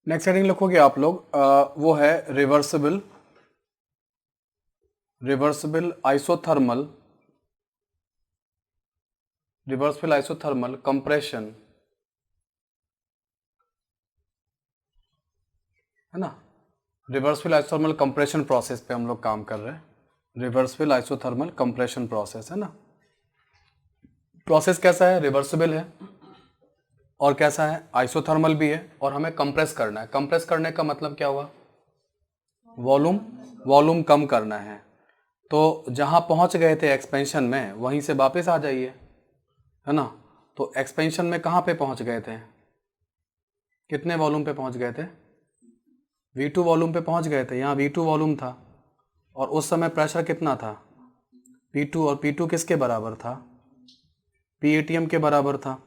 Next heading लिखोगे आप लोग, वो है रिवर्सिबल आइसोथर्मल कंप्रेशन, है ना। रिवर्सिबल आइसोथर्मल कंप्रेशन प्रोसेस पे हम लोग काम कर रहे हैं। रिवर्सिबल आइसोथर्मल कंप्रेशन प्रोसेस, है ना। प्रोसेस कैसा है? रिवर्सिबल है, और कैसा है? आइसोथर्मल भी है, और हमें कंप्रेस करना है। कंप्रेस करने का मतलब क्या हुआ? वॉल्यूम कम करना है। तो जहां पहुंच गए थे एक्सपेंशन में, वहीं से वापस आ जाइए, है ना। तो एक्सपेंशन में कहां पे पहुंच गए थे? कितने वॉल्यूम पे पहुंच गए थे? V2 वॉल्यूम पे पहुंच गए थे। यहाँ V2 वॉल्यूम था, और उस समय प्रेशर कितना था? P2, और P2 किसके बराबर था? PATM के बराबर था,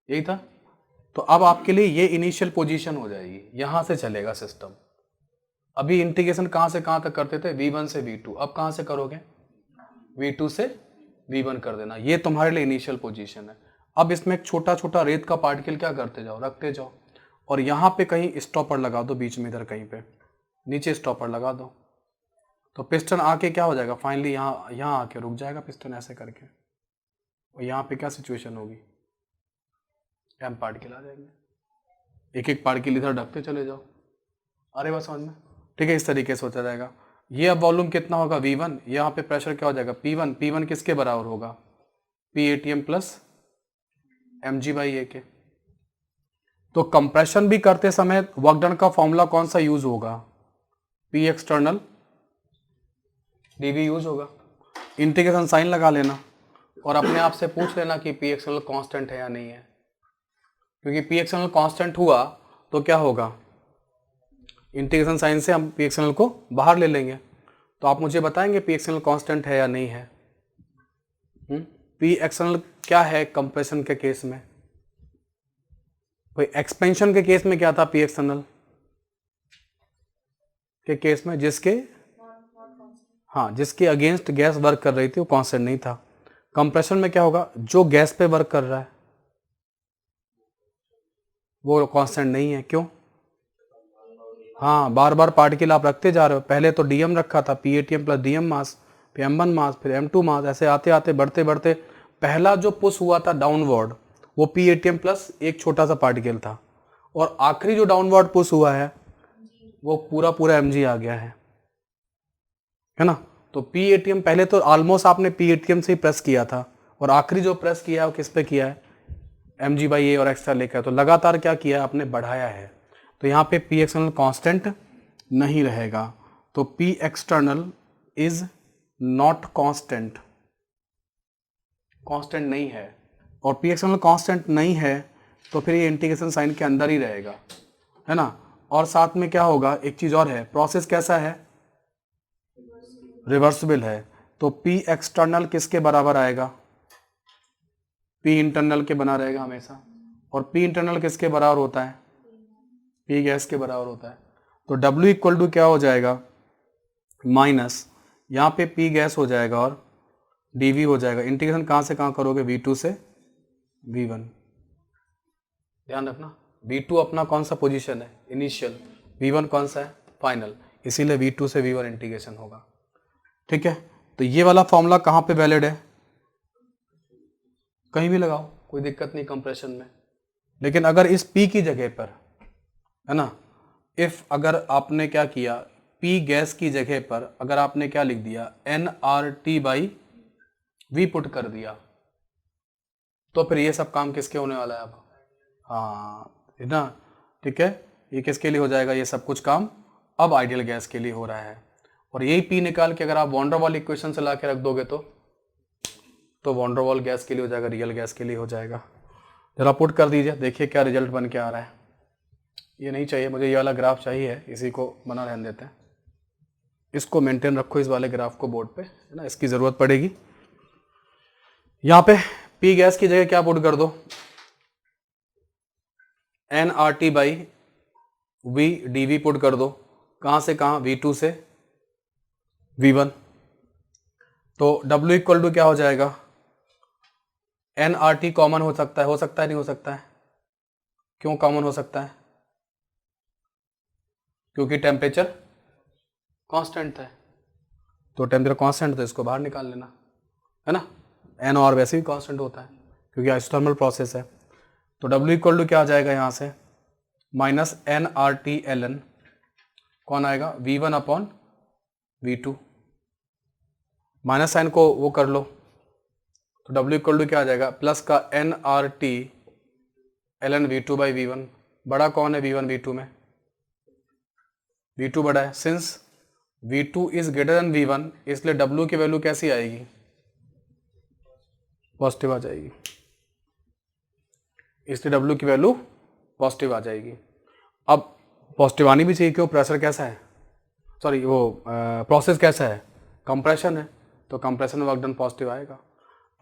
यही था। तो अब आपके लिए ये इनिशियल पोजीशन हो जाएगी, यहां से चलेगा सिस्टम। अभी इंटीग्रेशन कहां से कहां तक करते थे? V1 से V2। अब कहां से करोगे? V2 से V1 कर देना। ये तुम्हारे लिए इनिशियल पोजीशन है। अब इसमें एक छोटा छोटा रेत का पार्टिकल क्या करते जाओ? रखते जाओ, और यहां पे कहीं स्टॉपर लगा दो, बीच में इधर कहीं पे नीचे स्टॉपर लगा दो। तो पिस्टन आके क्या हो जाएगा? फाइनली यहाँ आके रुक जाएगा पिस्टन, ऐसे करके। और यहाँ पे क्या सिचुएशन होगी? एम पार्टिकल आ जाएंगे। एक एक पार्टिकल इधर ढकते चले जाओ। अरे बस समझ में? ठीक है, इस तरीके से होता जाएगा। ये अब वॉल्यूम कितना होगा? V1। यहाँ पे प्रेशर क्या हो जाएगा? P1। P1 किसके बराबर होगा? PATM plus mg/A। तो कंप्रेशन भी करते समय वर्क डन का फॉर्मूला कौन सा यूज होगा? P एक्सटर्नल dV यूज होगा। इंटीग्रेशन साइन लगा लेना, और अपने आप से पूछ लेना कि P एक्सटर्नल कांस्टेंट है या नहीं है। क्योंकि P एक्सटर्नल कांस्टेंट हुआ तो क्या होगा? इंटीग्रेशन साइन से हम P एक्सटर्नल को बाहर ले लेंगे। तो आप मुझे बताएंगे P एक्सटर्नल कांस्टेंट है या नहीं है? P एक्सटर्नल क्या है कंप्रेशन के केस में? भाई एक्सपेंशन के केस में क्या था P एक्सटर्नल के केस में? जिसके अगेंस्ट गैस वर्क कर रही थी वो कांस्टेंट नहीं था। कंप्रेशन में क्या होगा? जो गैस पे वर्क कर रहा है वो कांस्टेंट नहीं है। क्यों? हाँ, बार बार पार्टिकल आप रखते जा रहे हो। पहले तो DM रखा था, PATM प्लस DM मास, फिर M1 मास, फिर M2 मास, ऐसे आते आते बढ़ते बढ़ते पहला जो पुश हुआ था डाउनवर्ड, वो PATM प्लस एक छोटा सा पार्टिकल था, और आखिरी जो डाउनवर्ड पुश हुआ है वो पूरा पूरा mg आ गया है ना। तो PATM पहले तो ऑलमोस्ट आपने PATM से ही प्रेस किया था, और आखिरी जो प्रेस किया है वो किस पे किया है? mg/A और एक्स्ट्रा लेकर। तो लगातार क्या किया है आपने? बढ़ाया है। तो यहाँ पे P एक्सटर्नल कांस्टेंट नहीं रहेगा। तो P external is not constant, constant नहीं है। और P एक्सटर्नल कांस्टेंट नहीं है तो फिर ये इंटीग्रेशन साइन के अंदर ही रहेगा, है ना। और साथ में क्या होगा? एक चीज और है, प्रोसेस कैसा है? रिवर्सिबल है। तो P एक्सटर्नल किसके बराबर आएगा? P इंटरनल के बना रहेगा हमेशा। और P इंटरनल किसके बराबर होता है? P गैस के बराबर होता है। तो W इक्वल टू क्या हो जाएगा? माइनस, यहाँ पे P गैस हो जाएगा और dV हो जाएगा। इंटीग्रेशन कहाँ से कहाँ करोगे? V2 से V1। ध्यान रखना, V2 अपना कौन सा पोजीशन है? इनिशियल। V1 कौन सा है? फाइनल। इसीलिए V2 से V1 इंटीग्रेशन होगा। ठीक है, तो ये वाला फॉर्मूला कहाँ पे वैलिड है? कहीं भी लगाओ, कोई दिक्कत नहीं कंप्रेशन में। लेकिन अगर इस P की जगह पर, है ना, इफ अगर आपने क्या किया, P गैस की जगह पर अगर आपने क्या लिख दिया? nRT/V पुट कर दिया, तो फिर ये सब काम किसके होने वाला है अब? हाँ, है ना। ठीक है, ये किसके लिए हो जाएगा? ये सब कुछ काम अब आइडियल गैस के लिए हो रहा है। और यही P निकाल के अगर आप वॉन डेर वाल इक्वेशन से ला के रख दोगे तो वॉन डेर वाल गैस के लिए हो जाएगा, रियल गैस के लिए हो जाएगा। जरा पुट कर दीजिए, देखिए क्या रिजल्ट बन के आ रहा है। ये नहीं चाहिए मुझे, ये वाला ग्राफ चाहिए, इसी को बना रहने देते हैं। इसको मेंटेन रखो, इस वाले ग्राफ को बोर्ड पे, है ना, इसकी जरूरत पड़ेगी। यहाँ पे P गैस की जगह क्या पुट कर दो? nRT/V dV पुट कर दो। कहाँ से कहाँ? V2 से V1। तो W इक्वल टू क्या हो जाएगा? nRT कॉमन हो सकता है नहीं हो सकता है? क्यों कॉमन हो सकता है? क्योंकि टेम्परेचर कांस्टेंट है, तो टेम्परेचर कांस्टेंट, तो इसको बाहर निकाल लेना, है ना। एन और वैसे भी कांस्टेंट होता है क्योंकि आइसोथर्मल प्रोसेस है। तो W इक्वल टू क्या आ जाएगा यहाँ से, माइनस nRT/ln, कौन आएगा, V1 upon V2, minus sign को वो कर लो, तो W इक्वल टू क्या आ जाएगा, प्लस का nRT/ln V2 बाई V1। बड़ा कौन है V1 V2 में, V2 बड़ा है। Since V2 is greater than V1, इसलिए W की वैल्यू कैसी आएगी, पॉजिटिव आ जाएगी, इसलिए W की वैल्यू पॉजिटिव आ जाएगी। अब पॉजिटिव आनी भी चाहिए, क्यों, प्रेशर कैसा है, सॉरी वो प्रोसेस कैसा है, कंप्रेशन है, तो कंप्रेशन वर्क डन पॉजिटिव आएगा।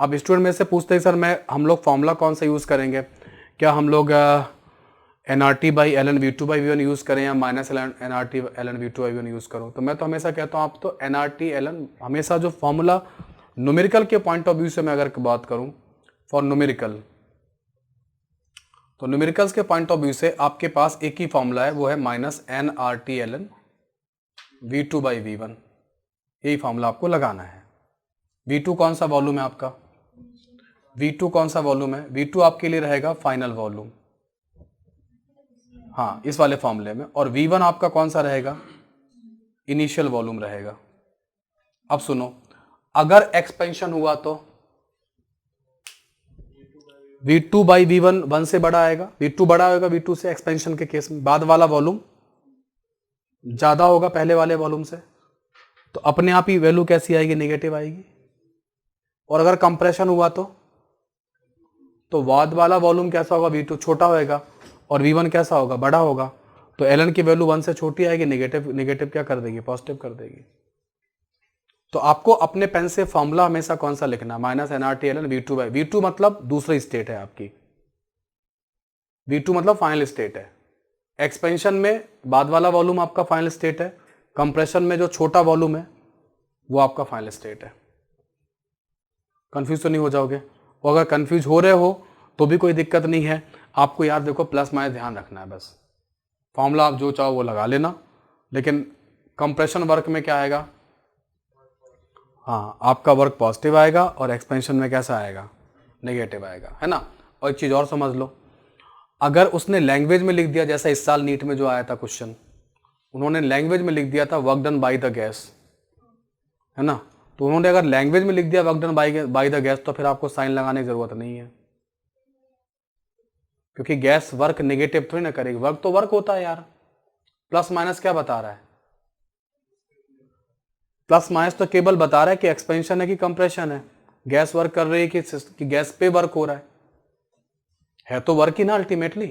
अब स्टूडेंट में से पूछते हैं सर हम लोग फॉर्मूला कौन सा यूज़ करेंगे, क्या हम लोग nRT/ln V2 by V1 use करें या minus nRT/ln V2 by V1 use करो। तो मैं तो हमेशा कहता हूँ आप तो nRT/ln, हमेशा जो फॉर्मूला न्यूमेरिकल के पॉइंट ऑफ व्यू से मैं अगर बात करूँ फॉर न्यूमेरिकल, तो न्यूमेरिकल्स के पॉइंट ऑफ व्यू से आपके पास एक ही फॉर्मूला है, वो है minus nRT/ln V2 by V1, यही फॉर्मूला आपको लगाना है। V2 कौन सा वॉल्यूम है आपका, V2 कौन सा वॉल्यूम है, V2 आपके लिए रहेगा फाइनल वॉल्यूम, हाँ इस वाले फॉर्मूले में, और V1 आपका कौन सा रहेगा, इनिशियल वॉल्यूम रहेगा। अब सुनो, अगर एक्सपेंशन हुआ तो V2 बाई V1 1 से बड़ा आएगा, V2 बड़ा होगा V2 से, एक्सपेंशन के केस में बाद वाला वॉल्यूम ज्यादा होगा पहले वाले वॉल्यूम से, तो अपने आप ही वैल्यू कैसी आएगी, नेगेटिव आएगी। और अगर कंप्रेशन हुआ तो बाद वाला वॉल्यूम कैसा होगा, V2 छोटा होएगा और V1 कैसा होगा, बड़ा होगा, तो ln की वैल्यू 1 से छोटी आएगी, नेगेटिव क्या कर देगी, पॉजिटिव कर देगी। तो आपको अपने पेन से फॉर्मूला हमेशा कौन सा लिखना, minus nRT/ln V2 by V2 मतलब दूसरी स्टेट है आपकी, V2 मतलब फाइनल स्टेट है। एक्सपेंशन में बाद वाला वॉल्यूम आपका फाइनल स्टेट है, कंप्रेशन में जो छोटा वॉल्यूम है वो आपका फाइनल स्टेट है। कंफ्यूज तो नहीं हो जाओगे, और अगर कंफ्यूज हो रहे हो तो भी कोई दिक्कत नहीं है, आपको यार देखो प्लस माइनस ध्यान रखना है, बस फॉर्मूला आप जो चाहो वो लगा लेना, लेकिन कंप्रेशन वर्क में क्या आएगा, हाँ आपका वर्क पॉजिटिव आएगा और एक्सपेंशन में कैसा आएगा, नेगेटिव आएगा, है ना। और एक चीज़ और समझ लो, अगर उसने लैंग्वेज में लिख दिया, जैसा इस साल नीट में जो आया था क्वेश्चन, उन्होंने लैंग्वेज में लिख दिया था work done by the gas, है ना, तो उन्होंने अगर लैंग्वेज में लिख दिया work done by the gas, तो फिर आपको साइन लगाने की जरूरत नहीं है, क्योंकि गैस वर्क नेगेटिव थोड़ी ना करेगी, वर्क तो वर्क होता है यार। प्लस माइनस क्या बता रहा है, प्लस माइनस तो केवल बता रहा है कि एक्सपेंशन है कि कंप्रेशन है, गैस वर्क कर रही है कि गैस पे वर्क हो रहा है तो वर्क ही ना अल्टीमेटली।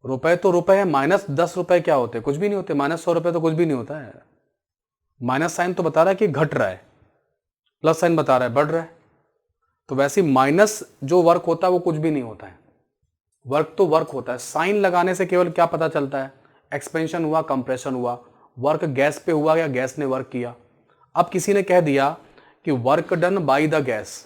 रुपए तो रुपए है, माइनस 10 रुपए क्या होते हैं, कुछ भी नहीं होते, माइनस 100 रुपए तो कुछ भी नहीं होता है। माइनस साइन तो बता रहा है कि घट रहा है, प्लस साइन बता रहा है बढ़ रहा है, तो वैसे माइनस जो वर्क होता है वो कुछ भी नहीं होता है, वर्क तो वर्क होता है। साइन लगाने से केवल क्या पता चलता है, एक्सपेंशन हुआ, कंप्रेशन हुआ, वर्क गैस पे हुआ या गैस ने वर्क किया। अब किसी ने कह दिया कि work done by the gas,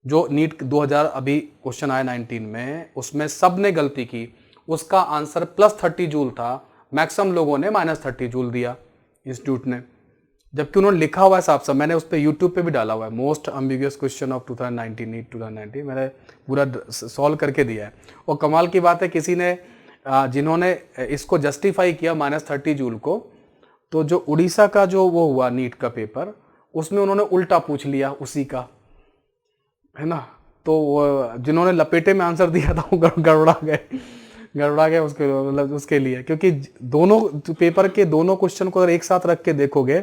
जो नीट 2000 अभी क्वेश्चन आया 19 में, उसमें सब ने गलती की, उसका आंसर +30 जूल था, मैक्सिमम लोगों ने -30 जूल दिया इंस्टीट्यूट ने, जबकि उन्होंने लिखा हुआ है साफ साफ, मैंने उस पर यूट्यूब पे भी डाला हुआ है, most ambiguous question of 2019 NEET 2019, मैंने पूरा सॉल्व करके दिया है। और कमाल की बात है, किसी ने जिन्होंने इसको जस्टिफाई किया -30 जूल को, तो जो उड़ीसा का जो वो हुआ नीट का पेपर, उसमें उन्होंने उल्टा पूछ लिया उसी का, है ना, तो जिन्होंने लपेटे में आंसर दिया था वो गड़बड़ा गए उसके, मतलब उसके लिए, क्योंकि दोनों पेपर के दोनों क्वेश्चन को अगर एक साथ रख के देखोगे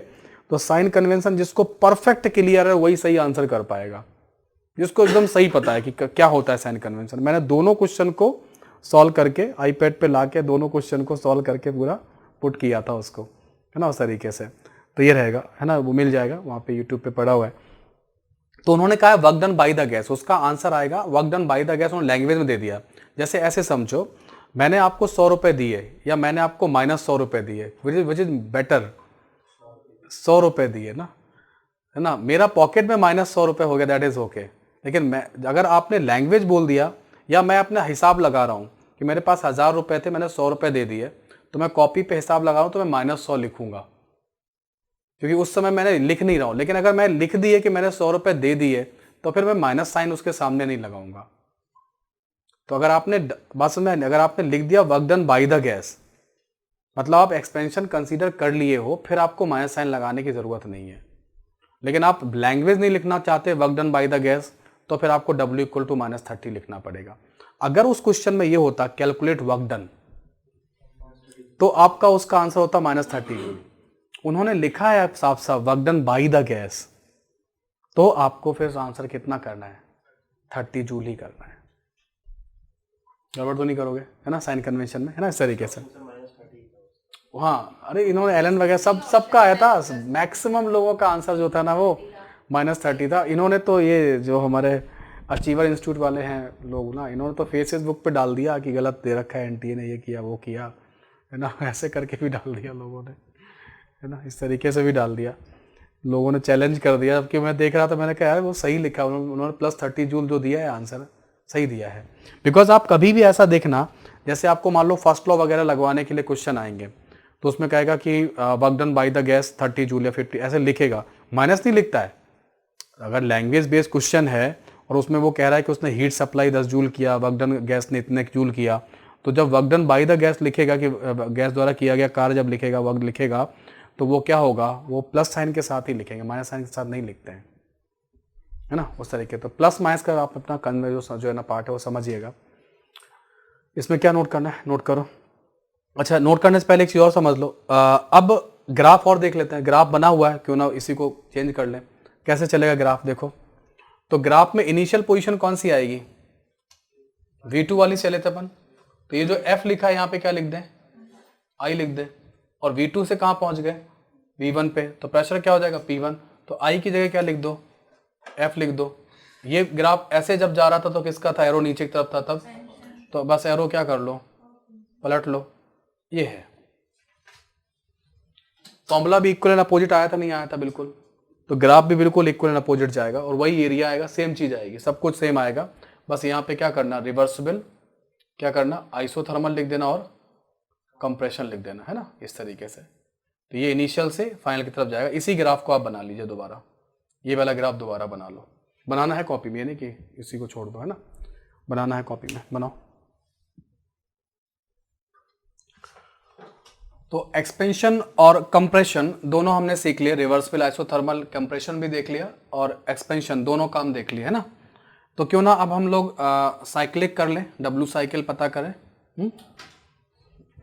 तो साइन कन्वेंशन जिसको परफेक्ट क्लियर है वही सही आंसर कर पाएगा, जिसको एकदम सही पता है कि क्या होता है साइन कन्वेंशन। मैंने दोनों क्वेश्चन को सॉल्व करके आईपैड पे लाके दोनों क्वेश्चन को सॉल्व करके पूरा पुट किया था उसको, है ना, उस तरीके से। तो ये रहेगा, है ना, वो मिल जाएगा वहाँ पे यूट्यूब पे पड़ा हुआ है। तो उन्होंने कहा work done by the gas, उसका आंसर आएगा work done by the gas, उन्होंने लैंग्वेज में दे दिया। जैसे ऐसे समझो, मैंने आपको 100 रुपए दिए या मैंने आपको -100 रुपए दिए, विच इज बेटर, 100 रुपए दिए ना, है ना, मेरा पॉकेट में -100 रुपए हो गया, दैट इज ओके। लेकिन मैं अगर आपने लैंग्वेज बोल दिया, या मैं अपना हिसाब लगा रहा हूँ कि मेरे पास 1000 रुपए थे, मैंने 100 रुपए दे दिए, तो मैं कॉपी पे हिसाब लगा रहा हूँ तो मैं -100 लिखूंगा, क्योंकि उस समय मैंने लिख नहीं रहा हूँ। लेकिन अगर मैं लिख दिए कि मैंने 100 रुपये दे दिए तो फिर मैं माइनस साइन उसके सामने नहीं लगाऊंगा। तो अगर आपने बात समझ में, अगर आपने लिख दिया work done by the gas, मतलब आप एक्सपेंशन कंसीडर कर लिए हो, फिर आपको माइनस साइन लगाने की जरूरत नहीं है। लेकिन आप लैंग्वेज नहीं लिखना चाहते work done by the gas, तो फिर आपको W = -30 लिखना पड़ेगा। अगर उस क्वेश्चन में ये होता कैलकुलेट वर्क डन, तो आपका उसका आंसर होता -30। उन्होंने लिखा है साफ साफ work done by the gas, तो आपको फिर आंसर कितना करना है, 30 जूल ही करना है। गड़बड़ तो नहीं करोगे, है ना, साइन कन्वेंशन में, है ना, इस तरीके से। हाँ, अरे इन्होंने एलन वगैरह सबका आया था, मैक्सिमम लोगों का आंसर जो था ना वो -30 था। इन्होंने तो ये जो हमारे अचीवर इंस्टीट्यूट वाले हैं लोग ना, इन्होंने तो फेसबुक पे डाल दिया कि गलत दे रखा है, NTA ने ये किया वो किया, है ना, ऐसे करके भी डाल दिया लोगों ने, है ना, इस तरीके से भी डाल दिया, लोगों ने चैलेंज कर दिया। जबकि मैं देख रहा था, मैंने कहा यार वो सही लिखा, उन्होंने +30 जूल जो दिया है आंसर सही दिया है। बिकॉज आप कभी भी ऐसा देखना, जैसे आपको मान लो फर्स्ट लॉ वगैरह लगवाने के लिए क्वेश्चन आएंगे, तो उसमें कहेगा कि work done by the gas 30 joule या 50 ऐसे लिखेगा, माइनस नहीं लिखता है। अगर लैंग्वेज बेस्ड क्वेश्चन है और उसमें वो कह रहा है कि उसने हीट सप्लाई 10 जूल किया, वर्क डन गैस ने इतने जूल किया, तो जब work done by the gas लिखेगा कि गैस द्वारा किया गया कार्य जब लिखेगा, वर्क लिखेगा, तो वो क्या होगा, वो प्लस साइन के साथ ही लिखेंगे, माइनस साइन के साथ नहीं लिखते हैं, है ना, उस तरीके। तो प्लस माइनस का आप अपना जो है ना पार्ट है वो समझिएगा। इसमें क्या नोट करना है, नोट करो। अच्छा, नोट करने से पहले एक चीज और समझ लो। अब ग्राफ और देख लेते हैं, ग्राफ बना हुआ है, क्यों ना इसी को चेंज कर लें। कैसे चलेगा ग्राफ, देखो तो ग्राफ में इनिशियल पोजीशन कौन सी आएगी, V2 वाली चले थे अपन, तो ये जो F लिखा है यहाँ पे क्या लिख दें, I लिख दें, और V2 से कहाँ पहुंच गए, V1 पे, तो प्रेशर क्या हो जाएगा P1, तो I की जगह क्या लिख दो, F लिख दो। ये ग्राफ ऐसे जब जा रहा था तो किसका था, एरो नीचे की तरफ था तब, तो बस एरो क्या कर लो, पलट लो, ये है। फॉर्मूला भी इक्वल एंड अपोजिट आया था, नहीं आया था, बिल्कुल, तो ग्राफ भी बिल्कुल इक्वल एंड अपोजिट जाएगा और वही एरिया आएगा, सेम चीज आएगी, सब कुछ सेम आएगा। बस यहाँ पे क्या करना, रिवर्सिबल, क्या करना, आइसोथर्मल लिख देना और कंप्रेशन लिख देना, है ना, इस तरीके से। तो ये इनिशियल से फाइनल की तरफ जाएगा। इसी ग्राफ को आप बना लीजिए दोबारा, ये वाला ग्राफ दोबारा बना लो। बनाना है कॉपी में, ये नहीं कि इसी को छोड़ दो, है ना, बनाना है कॉपी में, बनाओ। तो एक्सपेंशन और कंप्रेशन दोनों हमने सीख लिए, रिवर्सिबल, आइसोथर्मल, कंप्रेशन भी देख लिया और एक्सपेंशन, दोनों काम देख लिए, है ना। तो क्यों ना अब हम लोग साइक्लिक कर लें, W साइकिल पता करें, है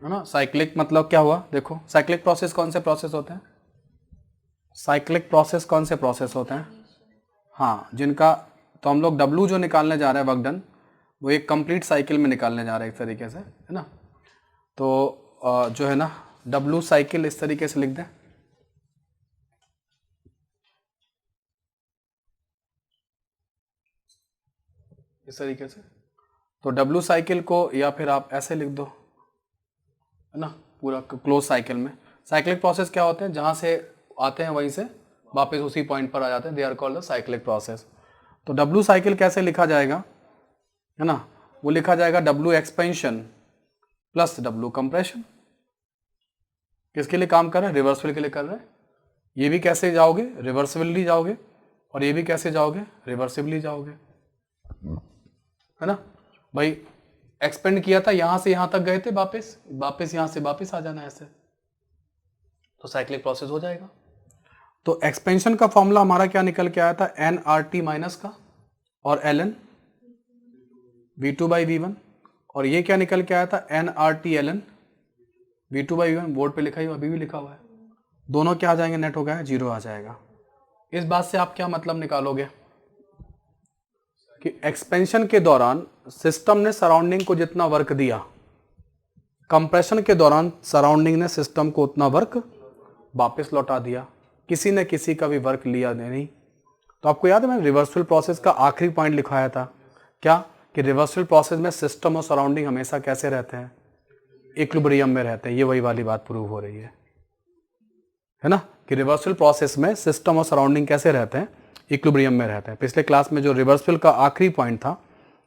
ना। साइक्लिक मतलब क्या हुआ, देखो साइक्लिक प्रोसेस कौन से प्रोसेस होते हैं, साइक्लिक प्रोसेस कौन से प्रोसेस होते हैं, हाँ, जिनका, तो हम लोग W जो निकालने जा रहे हैं वर्क डन, वो एक कंप्लीट साइकिल में निकालने जा रहे हैं एक तरीके से, है ना। तो जो है ना W साइकिल इस तरीके से लिख दें, इस तरीके से। तो W साइकिल को या फिर आप ऐसे लिख दो, है ना, पूरा क्लोज साइकिल में। साइक्लिक प्रोसेस क्या होते हैं, जहां से आते हैं वहीं से वापस उसी पॉइंट पर आ जाते हैं, they are called the cyclic process. तो W साइकिल कैसे लिखा जाएगा, है ना, वो लिखा जाएगा W expansion plus W compression. किसके लिए काम कर रहे हैं, रिवर्सिबल के लिए कर रहे हैं। ये भी कैसे जाओगे, रिवर्सिबली जाओगे, और ये भी कैसे जाओगे, रिवर्सिबली जाओगे, है ना भाई। एक्सपेंड किया था, यहां से यहां तक गए थे, वापस यहां से वापस आ जाना ऐसे, तो साइक्लिक प्रोसेस हो जाएगा। तो एक्सपेंशन का फॉर्मूला हमारा क्या निकल के आया था, nRT माइनस का और ln V2/V1, और ये क्या निकल के आया था, nRT ln V2/V1, बोर्ड पे लिखा ही अभी भी लिखा हुआ है। दोनों क्या आ जाएंगे, नेट हो गया, 0 आ जाएगा। इस बात से आप क्या मतलब निकालोगे कि एक्सपेंशन के दौरान सिस्टम ने सराउंडिंग को जितना वर्क दिया, कंप्रेशन के दौरान सराउंडिंग ने सिस्टम को उतना वर्क वापस लौटा दिया, किसी ने किसी का भी वर्क लिया नहीं। तो आपको याद है मैंने रिवर्सिबल प्रोसेस का आखिरी पॉइंट लिखाया था, क्या, कि रिवर्सिबल प्रोसेस में सिस्टम और सराउंडिंग हमेशा कैसे रहते हैं, इक्विलिब्रियम में रहते हैं। ये वही वाली बात प्रूव हो रही है ना, कि रिवर्सिबल प्रोसेस में सिस्टम और सराउंडिंग कैसे रहते हैं, इक्विलिब्रियम में रहते हैं। पिछले क्लास में जो रिवर्सिबल का आखिरी पॉइंट था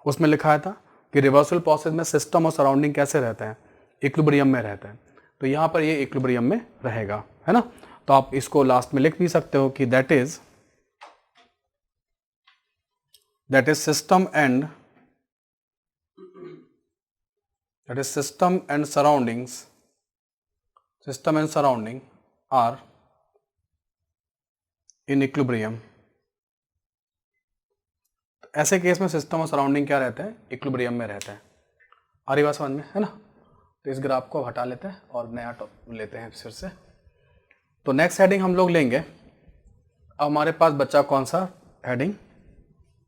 उसमें लिखाया था कि रिवर्सिबल प्रोसेस में सिस्टम और सराउंडिंग कैसे रहते हैं, इक्विलिब्रियम में रहते हैं। तो यहाँ पर ये इक्विलिब्रियम में रहेगा, है ना। तो आप इसको लास्ट में लिख भी सकते हो कि that is system and surrounding are in equilibrium. ऐसे केस में सिस्टम और सराउंडिंग क्या रहते हैं, इक्विलिब्रियम में रहते हैं। आ रही बात समझ में, है ना। तो इस ग्राफ को हटा लेते हैं और नया टॉपिक लेते हैं फिर से। तो नेक्स्ट हेडिंग हम लोग लेंगे, अब हमारे पास बच्चा कौन सा हेडिंग,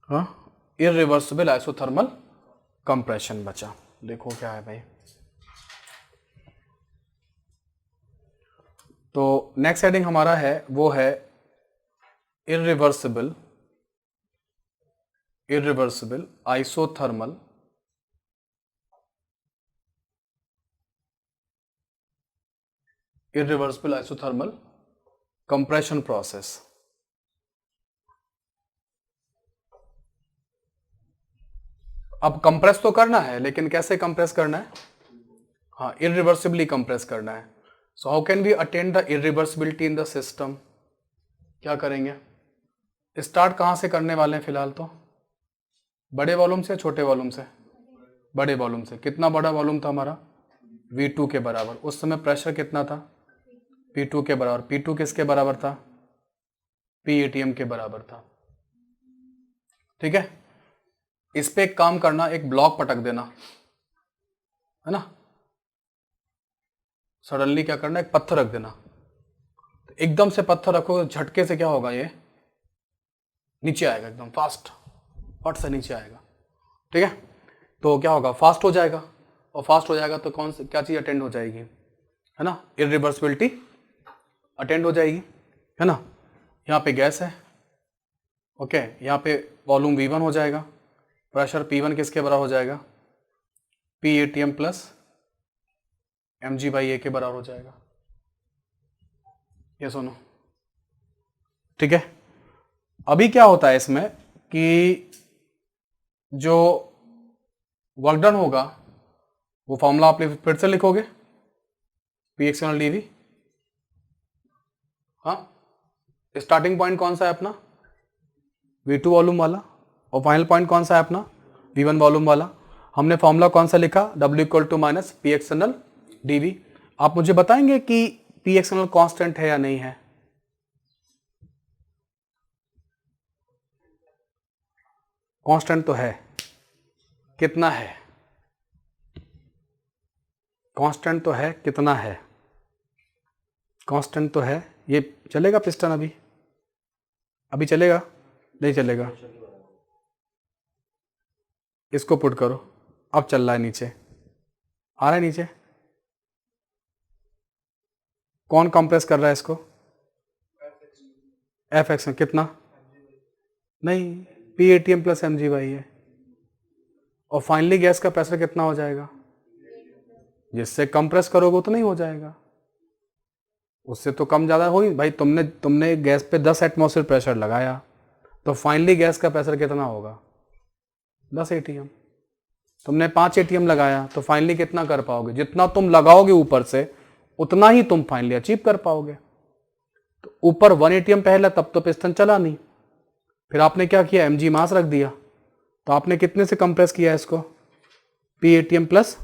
हाँ, इररिवर्सिबल आइसोथर्मल कंप्रेशन बचा। देखो क्या है भाई। तो नेक्स्ट हेडिंग हमारा है वो है इररिवर्सिबल आइसोथर्मल कंप्रेशन प्रोसेस। अब कंप्रेस तो करना है, लेकिन कैसे कंप्रेस करना है, हाँ, इररिवर्सिबली कंप्रेस करना है। So how can we attain the irreversibility in the system. क्या करेंगे, स्टार्ट कहाँ से करने वाले हैं फिलहाल, तो बड़े वॉल्यूम से छोटे वॉल्यूम से, बड़े वॉल्यूम से। कितना बड़ा वॉल्यूम था हमारा, V2 के बराबर। उस समय प्रेशर कितना था, P2 के बराबर। P2 किसके बराबर था, PATM के बराबर था। ठीक है, इस पे एक काम करना, एक ब्लॉक पटक देना, है ना। सडनली क्या करना, एक पत्थर रख देना। तो एकदम से पत्थर रखो, झटके से क्या होगा, ये नीचे आएगा, एकदम फास्ट, फट से नीचे आएगा। ठीक है, तो क्या होगा, फास्ट हो जाएगा। और फास्ट हो जाएगा तो कौन सी क्या चीज अटेंड हो जाएगी, है ना, इररिवर्सिबिलिटी अटेंड हो जाएगी, है ना। यहाँ पे गैस है, ओके, यहाँ पे वॉल्यूम V1 हो जाएगा, प्रेशर P1 किसके बराबर हो जाएगा, PATM प्लस mg/a के बराबर हो जाएगा। ये सुनो, ठीक है। अभी क्या होता है इसमें कि जो वर्क डन होगा वो फॉर्मूला आप फिर से लिखोगे, P एक्सटर्नल dV। हाँ, स्टार्टिंग पॉइंट कौन सा है अपना, V2 वॉल्यूम वाला, और फाइनल पॉइंट कौन सा है अपना, V1 वॉल्यूम वाला। हमने फॉर्मूला कौन सा लिखा, W = P एक्सटर्नल dV। आप मुझे बताएंगे कि P एक्सटर्नल कांस्टेंट है या नहीं है। कांस्टेंट तो है, कितना है, कांस्टेंट तो है, कितना है, कांस्टेंट तो है। ये चलेगा पिस्टन, अभी चलेगा, नहीं चलेगा। इसको पुट करो, अब चल रहा है, नीचे आ रहा है, नीचे कौन कंप्रेस कर रहा है इसको, F में कितना, नहीं, PATM प्लस mg/a है। और फाइनली गैस का प्रेशर कितना हो जाएगा, जिससे कंप्रेस करोगे उतना ही हो जाएगा, उससे तो कम ज़्यादा हो ही भाई। तुमने गैस पे 10 एटमॉस्फेयर प्रेशर लगाया, तो फाइनली गैस का प्रेशर कितना होगा, 10 ATM। तुमने 5 ATM लगाया, तो फाइनली कितना कर पाओगे, जितना तुम लगाओगे ऊपर से उतना ही तुम फाइनली अचीव कर पाओगे। तो ऊपर 1 ATM पहले, तब तो पिस्टन चला नहीं। फिर आपने क्या किया, mg मास रख दिया, तो आपने कितने से कंप्रेस किया इसको, PATM प्लस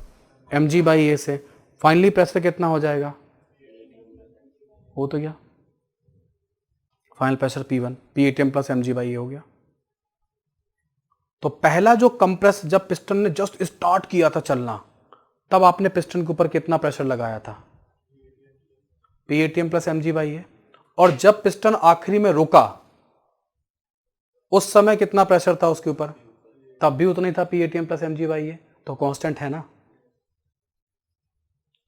mg/a से। फाइनली प्रेशर कितना हो जाएगा, हो तो गया, final pressure P1 PATM plus mg/a हो गया। तो पहला जो कंप्रेस, जब पिस्टन ने जस्ट स्टार्ट किया था चलना, तब आपने पिस्टन के ऊपर कितना प्रेशर लगाया था, PATM प्लस mg/a। और जब पिस्टन आखिरी में रुका, उस समय कितना प्रेशर था उसके ऊपर, तब भी उतना ही था, PATM प्लस mg/a। तो कांस्टेंट है ना।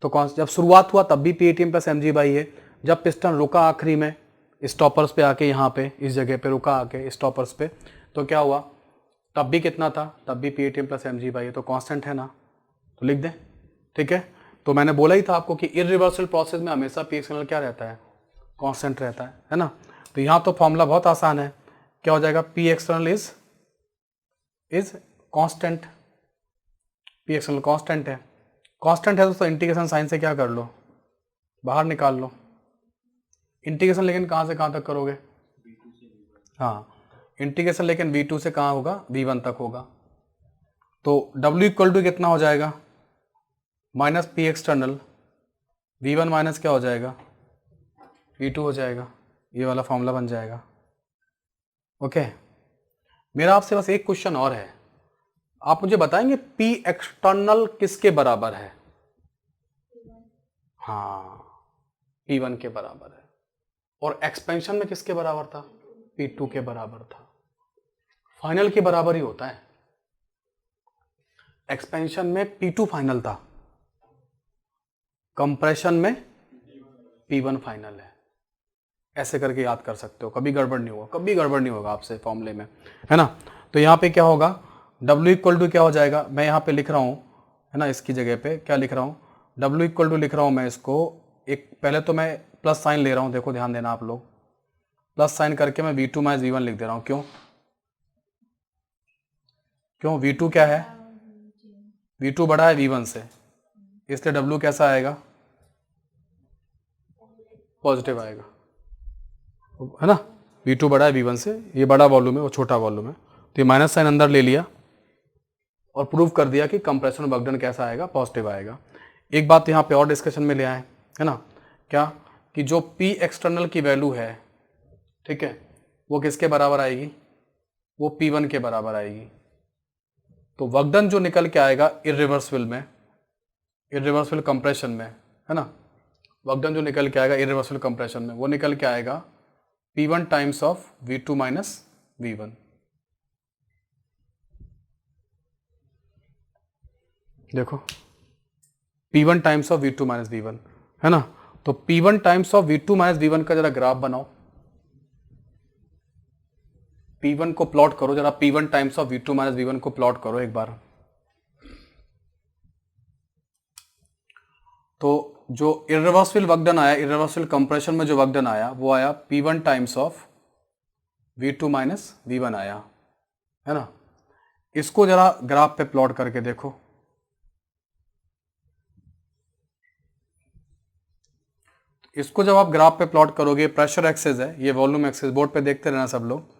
तो जब शुरुआत हुआ तब भी PATM प्लस mg/a, जब पिस्टन रुका आखिरी में स्टॉपर्स पे आके, यहाँ पे इस जगह पे रुका आके स्टॉपर्स पे, तो क्या हुआ, तब भी कितना था, तब भी PATM प्लस mg/a। तो कांस्टेंट है ना, तो लिख दें। ठीक है, तो मैंने बोला ही था आपको कि इररिवर्सिबल प्रोसेस में हमेशा P एक्सटर्नल क्या रहता है, कांस्टेंट रहता है ना। तो यहाँ तो फॉर्मूला बहुत आसान है, क्या हो जाएगा, P external is constant. P external constant है, कांस्टेंट है दोस्तों, इंटीग्रेशन साइन से क्या कर लो, बाहर निकाल लो। इंटीग्रेशन लेकिन कहाँ से कहाँ तक करोगे? हाँ, इंटीग्रेशन लेकिन v2 से कहाँ होगा? v1 तक होगा। तो w इक्वल टू कितना हो जाएगा? Minus P external, v1 minus क्या हो जाएगा? v2 हो जाएगा। ये वाला फॉर्मूला बन जाएगा। ओके, मेरा आपसे बस एक क्वेश्चन और है, आप मुझे बताएंगे पी एक्सटर्नल किसके बराबर है? हाँ, P1 के बराबर है। और एक्सपेंशन में किसके बराबर था? P2 के बराबर था। फाइनल के बराबर ही होता है। एक्सपेंशन में P2 फाइनल था, कंप्रेशन में P1 फाइनल है। ऐसे करके याद कर सकते हो, कभी गड़बड़ नहीं होगा, कभी गड़बड़ नहीं होगा आपसे फॉर्मूले में, है ना। तो यहाँ पे क्या होगा? W इक्वल टू क्या हो जाएगा? मैं यहाँ पे लिख रहा हूँ, है ना, इसकी जगह पे क्या लिख रहा हूँ? W इक्वल टू लिख रहा हूँ मैं इसको, एक पहले तो मैं प्लस साइन ले रहा हूँ, देखो ध्यान देना आप लोग, प्लस साइन करके मैं V2 माइनस V1 लिख दे रहा हूँ। क्यों? क्यों? V2 क्या है? V2 बड़ा है V1 से, इसलिए W कैसा आएगा? पॉजिटिव आएगा, है ना। V2 बड़ा है V1 से, ये बड़ा वॉल्यूम है और छोटा वॉल्यूम है, तो ये माइनस साइन अंदर ले लिया और प्रूव कर दिया कि कंप्रेशन वर्क डन कैसा आएगा? पॉजिटिव आएगा। एक बात यहाँ पे और डिस्कशन में ले आए, है ना, क्या कि जो P एक्सटर्नल की वैल्यू है, ठीक है, वो किसके बराबर आएगी? वो P1 के बराबर आएगी। तो वर्क डन जो निकल के आएगा इरिवर्सिबल में, इरिवर्सिबल कंप्रेशन में, है ना, वर्क डन जो निकल के आएगा इरिवर्सिबल कंप्रेशन में, वो निकल के आएगा P1 times of V2 minus V1। देखो P1 times of V2 minus V1, है ना। तो P1 times of V2 minus V1 का जरा ग्राफ बनाओ, P1 को प्लॉट करो जरा, P1 times of V2 minus V1 को प्लॉट करो एक बार। तो जो इरिवर्सिबल वर्क डन आया, इरिवर्सिबल कंप्रेशन में जो वर्क डन आया, वो आया P1 times of V2 minus V1 आया, है ना। इसको जरा ग्राफ पे प्लॉट करके देखो। इसको जब आप ग्राफ पे प्लॉट करोगे, प्रेशर एक्सेस है, ये वॉल्यूम एक्सेस, बोर्ड पे देखते रहना सब लोग।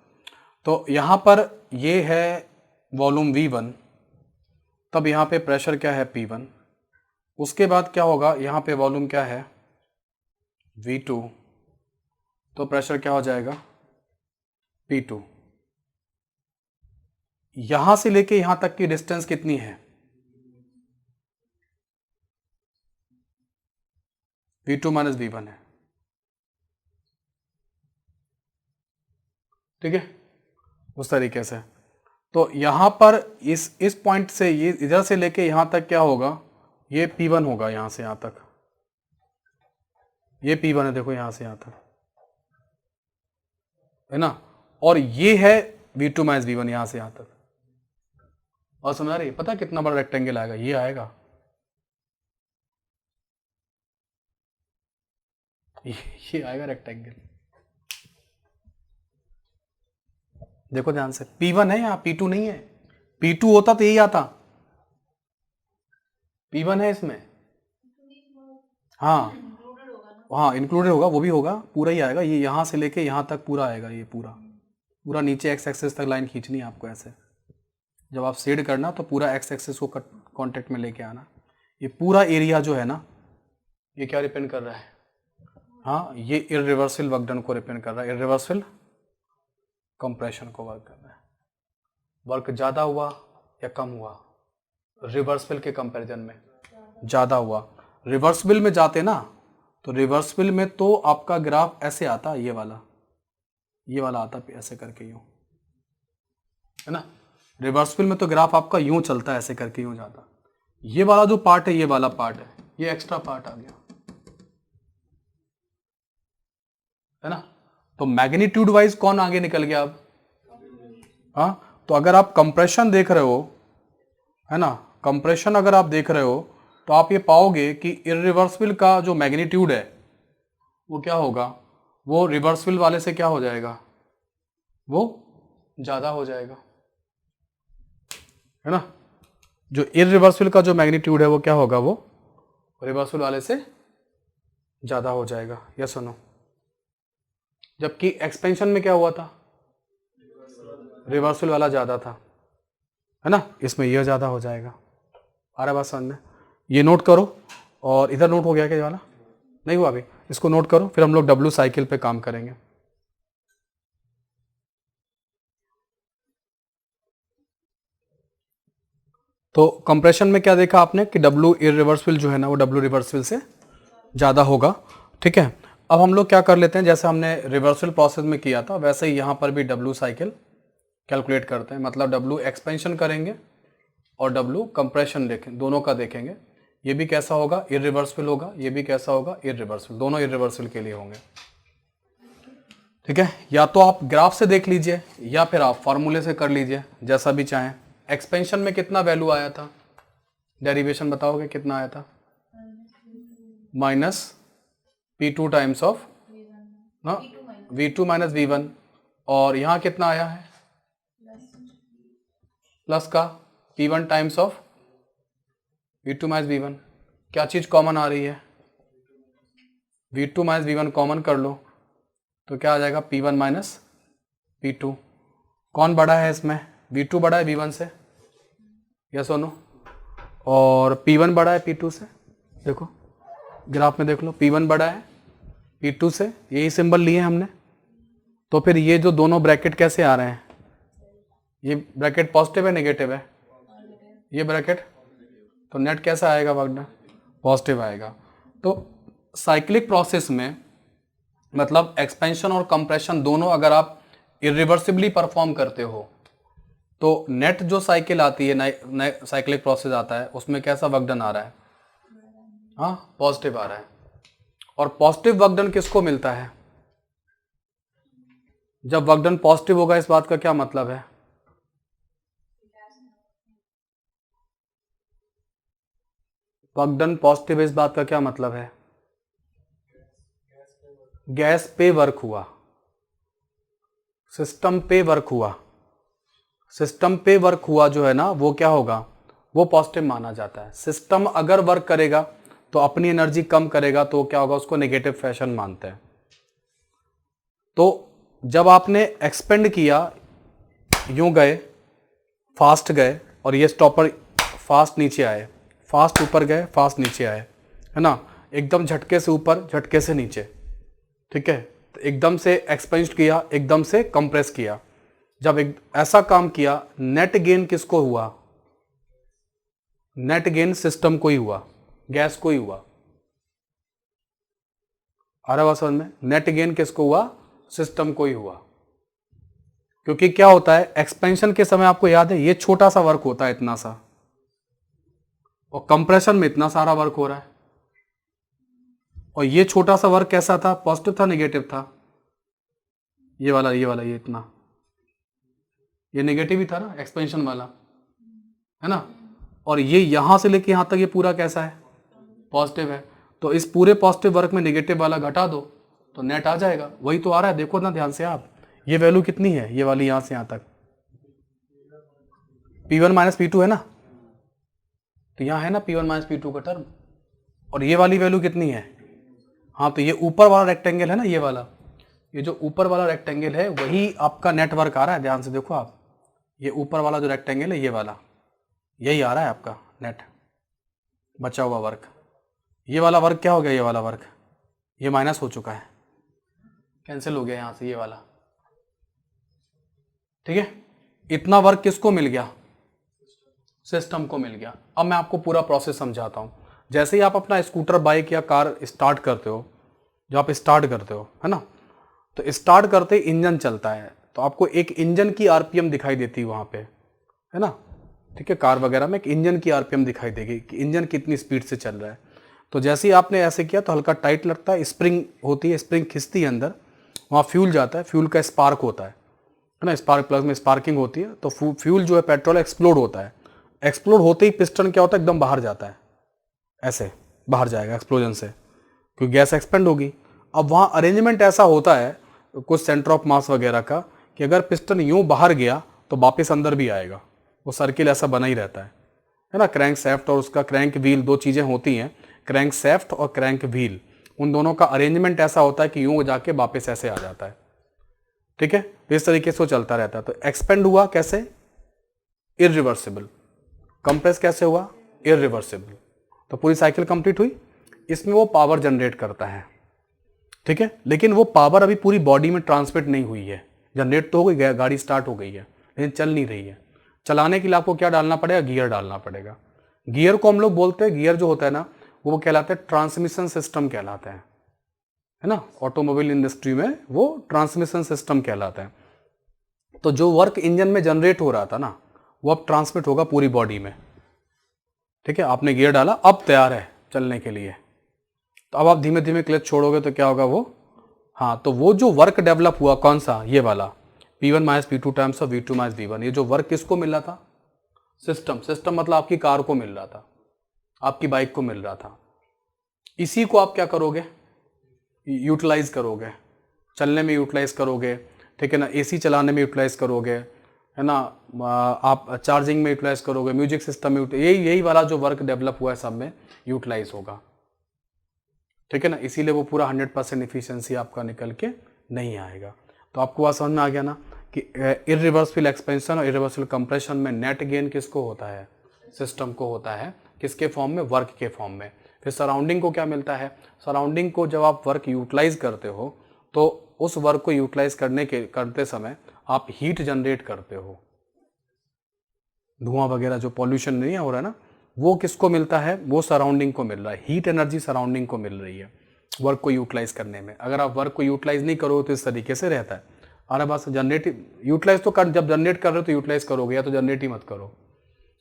तो यहां पर ये है वॉल्यूम V1, तब यहां पे प्रेशर क्या है? P1। उसके बाद क्या होगा? यहां पे वॉल्यूम क्या है? V2, तो प्रेशर क्या हो जाएगा? P2। यहां से लेके यहां तक की डिस्टेंस कितनी है? V2 माइनस V1 है, ठीक है, उस तरीके से। तो यहां पर इस पॉइंट से, ये इधर से लेके यहां तक क्या होगा? ये P1 होगा, यहां से यहां तक ये P1 है, देखो यहां से यहां तक, है ना। और ये है V2 माइनस V1 यहां से यहां तक। और समझ आ रही है? पता है कितना बड़ा रेक्टेंगल आएगा? ये आएगा, ये आएगा रेक्टेंगल। देखो ध्यान से, P1 है यहाँ, P2 नहीं है। P2 होता तो यही आता, P1 है इसमें। हाँ हाँ, इंक्लूडेड होगा, वो भी होगा, पूरा ही आएगा। ये यहाँ से लेके यहाँ तक पूरा आएगा, ये पूरा पूरा नीचे एक्स एक्सिस तक लाइन खींचनी है आपको ऐसे। जब आप शेड करना तो पूरा एक्स एक्सिस को कांटेक्ट में लेके आना। ये पूरा एरिया जो है ना, ये क्या रिप्रेजेंट कर रहा है? हाँ, ये इरिवर्सिबल वर्क डन को रिप्रेजेंट कर रहा है, इरिवर्सिबल कंप्रेशन को वर्क कर रहा है। वर्क ज़्यादा हुआ या कम हुआ? रिवर्सिबल के कंपैरिजन में ज़्यादा हुआ। रिवर्सिबल में जाते ना, तो रिवर्सिबल में तो आपका ग्राफ ऐसे आता, ये वाला आता ऐसे करके यूं, है ना। रिवर्सिबल में तो ग्राफ आपका यूं चलता है, ऐसे करके यूं जाता। ये वाला जो पार्ट है, ये वाला पार्ट है, ये एक्स्ट्रा पार्ट आ गया, है ना। तो मैग्नीट्यूड वाइज कौन आगे निकल गया अब? हाँ, तो अगर आप कंप्रेशन देख रहे हो, है ना, कंप्रेशन अगर आप देख रहे हो, तो आप ये पाओगे कि इरिवर्सिबल का जो मैग्नीट्यूड है वो क्या होगा? वो रिवर्सिबल वाले से क्या हो जाएगा? वो ज़्यादा हो जाएगा, है ना। जो इरिवर्सिबल का जो मैग्नीट्यूड है वो क्या होगा? वो रिवर्सिबल वाले से ज़्यादा हो जाएगा, यस और नो? जबकि एक्सपेंशन में क्या हुआ था, रिवर्सल वाला ज़्यादा था, है ना, इसमें यह ज़्यादा हो जाएगा। आ रहा बात समझ में? ये नोट करो, और इधर नोट हो गया क्या ये वाला? नहीं हुआ अभी, इसको नोट करो, फिर हम लोग W साइकिल पे काम करेंगे। तो कंप्रेशन में क्या देखा आपने कि W इरिवर्सिबल जो है ना वो W रिवर्सिबल से ज़्यादा होगा, ठीक है। अब हम लोग क्या कर लेते हैं, जैसे हमने रिवर्सल प्रोसेस में किया था वैसे ही यहाँ पर भी W साइकिल कैलकुलेट करते हैं। मतलब W एक्सपेंशन करेंगे और W कंप्रेशन देखें, दोनों का देखेंगे। ये भी कैसा होगा, इरिवर्सिबल होगा, ये भी कैसा होगा, इरिवर्सिबल, दोनों इरिवर्सिबल के लिए होंगे, ठीक है। या तो आप ग्राफ से देख लीजिए या फिर आप फॉर्मूले से कर लीजिए, जैसा भी चाहें। एक्सपेंशन में कितना वैल्यू आया था, डेरिवेशन बताओगे कितना आया था? माइनस P2 टाइम्स ऑफ ना V2 माइनस V1, और यहाँ कितना आया है प्लस का P1 times of V2 minus V1। क्या चीज कॉमन आ रही है, V2 माइनस V1 कॉमन कर लो तो क्या आ जाएगा, P1 माइनस P2। कौन बड़ा है इसमें, V2 बड़ा है V1 से, यस और नो? और P1 बड़ा है P2 से, देखो ग्राफ में देख लो, P1 बड़ा है P2 से, यही सिंबल लिए हमने। तो फिर ये जो दोनों ब्रैकेट कैसे आ रहे हैं, ये ब्रैकेट पॉजिटिव है नेगेटिव है, ये ब्रैकेट, तो नेट कैसा आएगा वगैरह, पॉजिटिव आएगा। तो साइक्लिक प्रोसेस में मतलब एक्सपेंशन और कंप्रेशन दोनों अगर आप इरिवर्सिबली परफॉर्म करते हो तो नेट जो साइकिल आती है, नए साइक्लिक प्रोसेस आता है, उसमें कैसा वर्क डन आ रहा है, हाँ पॉजिटिव आ रहा है। और पॉजिटिव वर्क डन किसको मिलता है, जब वर्क डन पॉजिटिव होगा, इस बात का क्या मतलब है, वर्क डन पॉजिटिव है, इस बात का क्या मतलब है, गैस पे वर्क हुआ, सिस्टम पे वर्क हुआ। सिस्टम पे वर्क हुआ जो है ना वो क्या होगा, वो पॉजिटिव माना जाता है। सिस्टम अगर वर्क करेगा तो अपनी एनर्जी कम करेगा तो क्या होगा, उसको नेगेटिव फैशन मानते हैं। तो जब आपने एक्सपेंड किया, यूं गए, फास्ट गए, और ये स्टॉपर फास्ट नीचे आए, फास्ट ऊपर गए, फास्ट नीचे आए, है ना, एकदम झटके से ऊपर, झटके से नीचे, ठीक है। तो एकदम से एक्सपेंड किया, एकदम से कंप्रेस किया। जब एक ऐसा काम किया, नेट गेन किसको हुआ, नेट गेन सिस्टम को ही हुआ, गैस को ही हुआ। आ रहा है समझ में? नेट गेन किसको हुआ, सिस्टम को ही हुआ। क्योंकि क्या होता है एक्सपेंशन के समय, आपको याद है ये छोटा सा वर्क होता है इतना सा, और कंप्रेशन में इतना सारा वर्क हो रहा है। और ये छोटा सा वर्क कैसा था, पॉजिटिव था नेगेटिव था, ये वाला ये इतना, ये नेगेटिव ही था ना एक्सपेंशन वाला, है ना। और ये यहां से लेके यहां तक ये पूरा कैसा है, पॉजिटिव है। तो इस पूरे पॉजिटिव वर्क में नेगेटिव वाला घटा दो तो नेट आ जाएगा, वही तो आ रहा है। देखो ना ध्यान से आप, ये वैल्यू कितनी है, ये वाली यहां से यहां तक P1 माइनस P2 है ना, तो यहां है ना P1 माइनस P2 का टर्म। और ये वाली वैल्यू कितनी है, हाँ तो ये ऊपर वाला रेक्टेंगल है ना, ये वाला, ये जो ऊपर वाला रेक्टेंगल है वही आपका नेटवर्क आ रहा है। ध्यान से देखो आप, ये ऊपर वाला जो रेक्टेंगल है ये वाला, यही आ रहा है आपका नेट बचा हुआ वर्क। ये वाला वर्क क्या हो गया, ये वाला वर्क ये माइनस हो चुका है, कैंसिल हो गया यहां से ये वाला, ठीक है। इतना वर्क किसको मिल गया, सिस्टम को मिल गया। अब मैं आपको पूरा प्रोसेस समझाता हूं। जैसे ही आप अपना स्कूटर, बाइक या कार स्टार्ट करते हो, जो आप स्टार्ट करते हो, है ना, तो स्टार्ट करते ही इंजन चलता है, तो आपको एक इंजन की आरपीएम दिखाई देती है वहां पे, है ना, ठीक है। कार वगैरह में एक इंजन की आरपीएम दिखाई देगी कि इंजन कितनी स्पीड से चल रहा है। तो जैसे ही आपने ऐसे किया तो हल्का टाइट लगता है, स्प्रिंग होती है, स्प्रिंग खिंचती है अंदर, वहाँ फ्यूल जाता है, फ्यूल का स्पार्क होता है ना, स्पार्क प्लग में स्पार्किंग होती है, तो फ्यूल जो है पेट्रोल एक्सप्लोड होता है। एक्सप्लोड होते ही पिस्टन क्या होता है, एकदम बाहर जाता है, ऐसे बाहर जाएगा एक्सप्लोजन से, क्योंकि गैस एक्सपेंड होगी। अब वहाँ अरेंजमेंट ऐसा होता है कुछ सेंटर ऑफ मास वगैरह का कि अगर पिस्टन यूं बाहर गया तो वापस अंदर भी आएगा, वो सर्किल ऐसा बना ही रहता है ना। क्रैंक सेफ्ट और उसका क्रैंक व्हील, दो चीज़ें होती हैं, क्रैंक सेफ्ट और क्रैंक व्हील। उन दोनों का अरेंजमेंट ऐसा होता है कि यूं जाके वापस ऐसे आ जाता है, ठीक है। इस तरीके से वो चलता रहता है। तो एक्सपेंड हुआ कैसे, इरिवर्सिबल। कंप्रेस कैसे हुआ, इरिवर्सिबल। तो पूरी साइकिल कंप्लीट हुई। इसमें वो पावर जनरेट करता है, ठीक है, लेकिन वो पावर अभी पूरी बॉडी में ट्रांसमिट नहीं हुई है। जनरेट तो हो गई, गाड़ी स्टार्ट हो गई है, लेकिन चल नहीं रही है। चलाने के लिए आपको क्या डालना पड़ेगा, गियर डालना पड़ेगा। गियर को हम लोग बोलते हैं, गियर जो होता है ना वो कहलाते हैं ट्रांसमिशन सिस्टम कहलाते हैं, है ना। ऑटोमोबाइल इंडस्ट्री में वो ट्रांसमिशन सिस्टम कहलाता है। तो जो वर्क इंजन में जनरेट हो रहा था ना वो अब ट्रांसमिट होगा पूरी बॉडी में, ठीक है। आपने गियर डाला, अब तैयार है चलने के लिए। तो अब आप धीमे धीमे क्लच छोड़ोगे तो क्या होगा वो, हाँ, तो वो जो वर्क डेवलप हुआ कौन सा, ये वाला P1 - P2 times of V2 - V1, ये जो वर्क किसको मिल रहा था, सिस्टम। सिस्टम मतलब आपकी कार को मिल रहा था, आपकी बाइक को मिल रहा था। इसी को आप क्या करोगे, यूटिलाइज करोगे, चलने में यूटिलाइज करोगे, ठीक है ना, एसी चलाने में यूटिलाइज करोगे, है ना, आप चार्जिंग में यूटिलाइज करोगे, म्यूजिक सिस्टम में, यही वाला जो वर्क डेवलप हुआ है सब में यूटिलाइज होगा, ठीक है ना। इसीलिए वो पूरा 100% इफिशियंसी आपका निकल के नहीं आएगा। तो आपको बात समझ में आ गया ना कि इरिवर्सिबल एक्सपेंशन और इरिवर्सिबल कंप्रेशन में नेट गेन किसको होता है, सिस्टम को होता है। किसके फॉर्म में, वर्क के फॉर्म में। फिर सराउंडिंग को क्या मिलता है, सराउंडिंग को जब आप वर्क यूटिलाइज करते हो तो उस वर्क को यूटिलाइज करते समय आप हीट जनरेट करते हो। धुआं वगैरह जो पॉल्यूशन नहीं हो रहा है ना, वो किसको मिलता है, वो सराउंडिंग को मिल रहा है। हीट एनर्जी सराउंडिंग को मिल रही है वर्क को यूटिलाइज करने में। अगर आप वर्क को यूटिलाइज नहीं करोगे तो इस तरीके से रहता है। और अब जनरेट यूटिलाइज तो कर, जब जनरेट कर रहे हो तो यूटिलाइज करोगे, या तो जनरेट ही मत करो,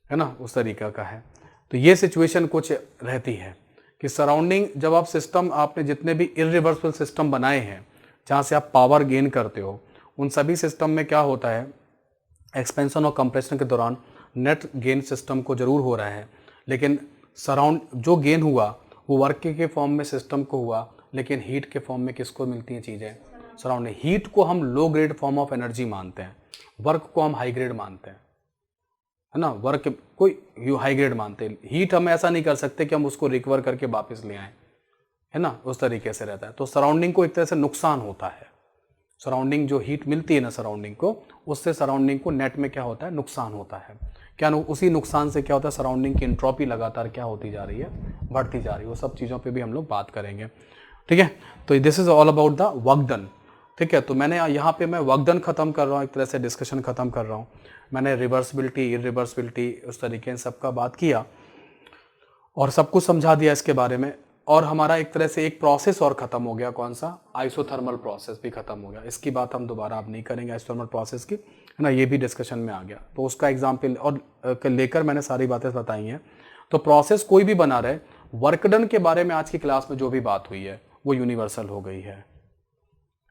है ना, उस तरीका का है। तो ये सिचुएशन कुछ रहती है कि सराउंडिंग, जब आप सिस्टम, आपने जितने भी इरिवर्सिबल सिस्टम बनाए हैं जहाँ से आप पावर गेन करते हो, उन सभी सिस्टम में क्या होता है, एक्सपेंशन और कंप्रेशन के दौरान नेट गेन सिस्टम को जरूर हो रहा है, लेकिन जो गेन हुआ वो वर्क के फॉर्म में सिस्टम को हुआ, लेकिन हीट के फॉर्म में किसको मिलती हैं चीज़ें, सराउंडिंग। हीट को हम low grade form of energy मानते हैं, वर्क को हम हाई ग्रेड मानते हैं, है ना। वर्क को हाई ग्रेड मानते हैं, हीट हम ऐसा नहीं कर सकते कि हम उसको रिकवर करके वापस ले आएँ, है ना, उस तरीके से रहता है। तो सराउंडिंग को एक तरह से नुकसान होता है। सराउंडिंग जो हीट मिलती है ना सराउंडिंग को, उससे सराउंडिंग को नेट में क्या होता है, नुकसान होता है। क्या उसी नुकसान से क्या होता है, सराउंडिंग की एंट्रोपी लगातार क्या होती जा रही है, बढ़ती जा रही है। वो सब चीज़ों पे भी हम लोग बात करेंगे, ठीक है। तो this is all about the work done, ठीक है। तो मैंने यहाँ पे मैं वर्क डन खत्म कर रहा हूँ, एक तरह से डिस्कशन खत्म कर रहा हूँ। मैंने रिवर्सिबिलिटी, इरिवर्सिबिलिटी, उस तरीके से सबका बात किया और सब कुछ समझा दिया इसके बारे में। और हमारा एक तरह से एक प्रोसेस और ख़त्म हो गया, कौन सा, आइसोथर्मल प्रोसेस भी ख़त्म हो गया। इसकी बात हम दोबारा अब नहीं करेंगे आइसोथर्मल प्रोसेस की, है ना, ये भी डिस्कशन में आ गया। तो उसका एग्जाम्पल और लेकर मैंने सारी बातें बताई हैं। तो प्रोसेस कोई भी बना रहे, वर्क डन के बारे में आज की क्लास में जो भी बात हुई है वो यूनिवर्सल हो गई है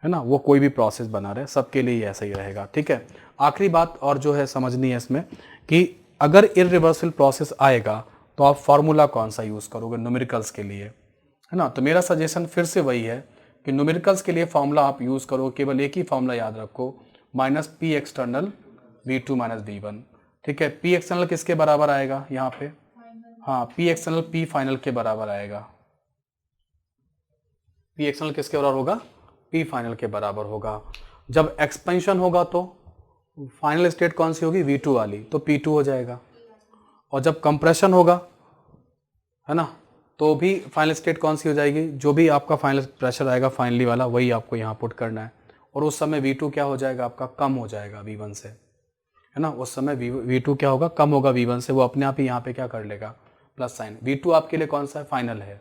ना। वो कोई भी प्रोसेस बना रहे सबके लिए ऐसा ही रहेगा, ठीक है। आखिरी बात और जो है समझनी है इसमें कि अगर इरिवर्सिबल प्रोसेस आएगा तो आप फार्मूला कौन सा यूज़ करोगे न्यूमेरिकल्स के लिए, है ना। तो मेरा सजेशन फिर से वही है कि न्यूमेरिकल्स के लिए फार्मूला आप यूज़ करो, केवल एक ही फार्मूला याद रखो, -P एक्सटर्नल V2 - V1, ठीक है। P एक्सटर्नल किसके बराबर आएगा यहाँ पे, हाँ, P एक्सटर्नल P फाइनल के बराबर आएगा। P एक्सटर्नल किसके बराबर होगा, P फाइनल के बराबर होगा। जब एक्सपेंशन होगा तो फाइनल स्टेट कौन सी होगी, V2 वाली, तो P2 हो जाएगा। और जब कंप्रेशन होगा, है ना, तो भी फाइनल स्टेट कौन सी हो जाएगी, जो भी आपका फाइनल प्रेशर आएगा फाइनली वाला, वही आपको यहाँ पुट करना है। और उस समय V2 क्या हो जाएगा आपका, कम हो जाएगा V1 से, है ना। उस समय V2 क्या होगा, कम होगा V1 से, वो अपने आप ही यहाँ पे क्या कर लेगा, प्लस साइन। V2 आपके लिए कौन सा है, फाइनल है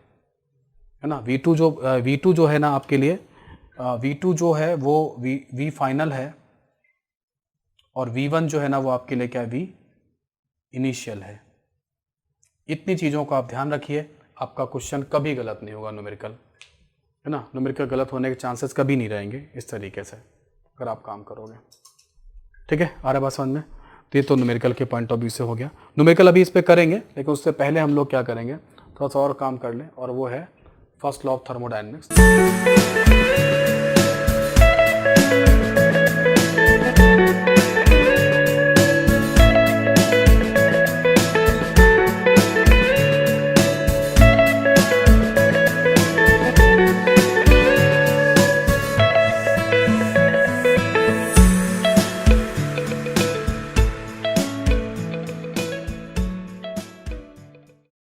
ना। V2 जो है ना आपके लिए, V2 जो है वो V फाइनल है, और V1 जो है ना वो आपके लिए क्या है, V इनिशियल है। इतनी चीज़ों का आप ध्यान रखिए, आपका क्वेश्चन कभी गलत नहीं होगा न्यूमेरिकल, है ना। न्यूमेरिकल गलत होने के चांसेस कभी नहीं रहेंगे इस तरीके से अगर आप काम करोगे, ठीक है। आ रहा बात समझ में। तो ये तो न्यूमेरिकल के पॉइंट ऑफ व्यू से हो गया। न्यूमेरिकल अभी इस पर करेंगे, लेकिन उससे पहले हम लोग क्या करेंगे, थोड़ा सा और काम कर लें, और वो है फर्स्ट लॉ ऑफ थर्मोडायनेमिक्स।